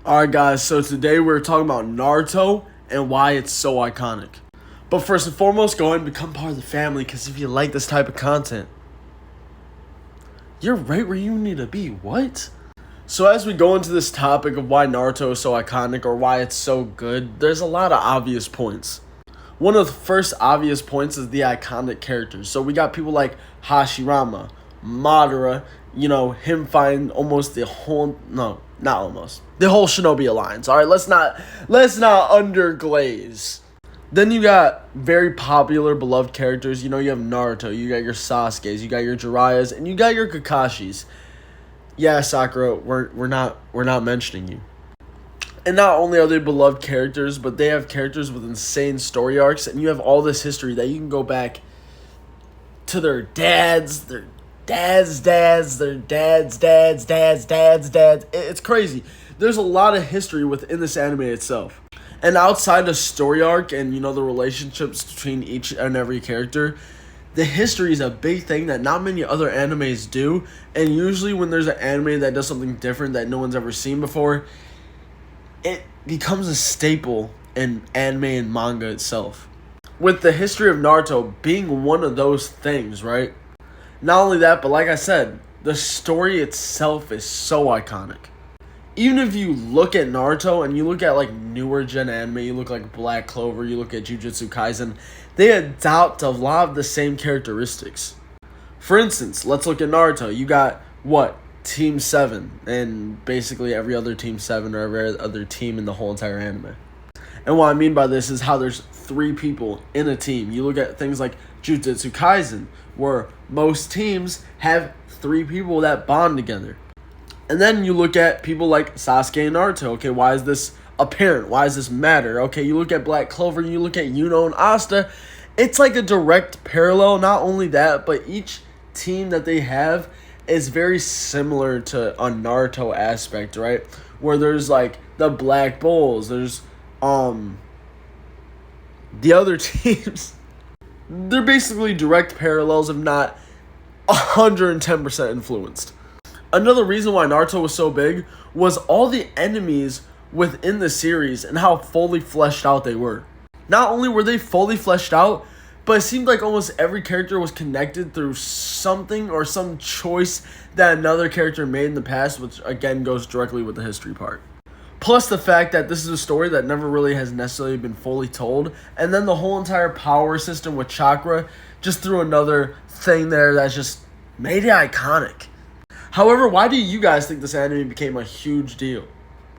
Alright guys, so today we're talking about Naruto and why it's so iconic. But first and foremost, go ahead and become part of the family, because if you like this type of content, you're right where you need to be. What? So as we go into this topic of why Naruto is so iconic or why it's so good, there's a lot of obvious points. One of the first obvious points is the iconic characters. So we got people like Hashirama, Madara, him fighting almost the whole, no, not almost, the whole Shinobi Alliance. All right, let's not underglaze. Then you got very popular, beloved characters. You have Naruto, you got your Sasuke's, you got your Jiraiya's, and you got your Kakashi's. Yeah, Sakura, we're not mentioning you. And not only are they beloved characters, but they have characters with insane story arcs, and you have all this history that you can go back to their dads, their dads' dads, their dads' dads, dads' dads' dads. It's crazy. There's a lot of history within this anime itself. And outside of story arc and, the relationships between each and every character, the history is a big thing that not many other animes do. And usually when there's an anime that does something different that no one's ever seen before, it becomes a staple in anime and manga itself. With the history of Naruto being one of those things, right? Not only that, but like I said, the story itself is so iconic. Even if you look at Naruto and you look at like newer gen anime, you look like Black Clover, you look at Jujutsu Kaisen, they adopt a lot of the same characteristics. For instance, let's look at Naruto. You got Team 7, and basically every other Team 7 or every other team in the whole entire anime. And what I mean by this is how there's 3 people in a team. You look at things like Jujutsu Kaisen, where most teams have 3 people that bond together. And then you look at people like Sasuke and Naruto. Okay, why is this apparent? Why does this matter? Okay, you look at Black Clover, you look at Yuno and Asta. It's like a direct parallel. Not only that, but each team that they have is very similar to a Naruto aspect, right? Where there's like the Black Bulls, there's the other teams. They're basically direct parallels, if not 110% influenced. Another reason why Naruto was so big was all the enemies within the series and how fully fleshed out they were. Not only were they fully fleshed out, but it seemed like almost every character was connected through something or some choice that another character made in the past, which again goes directly with the history part. Plus the fact that this is a story that never really has necessarily been fully told, and then the whole entire power system with chakra just threw another thing there that just made it iconic. However, why do you guys think this anime became a huge deal?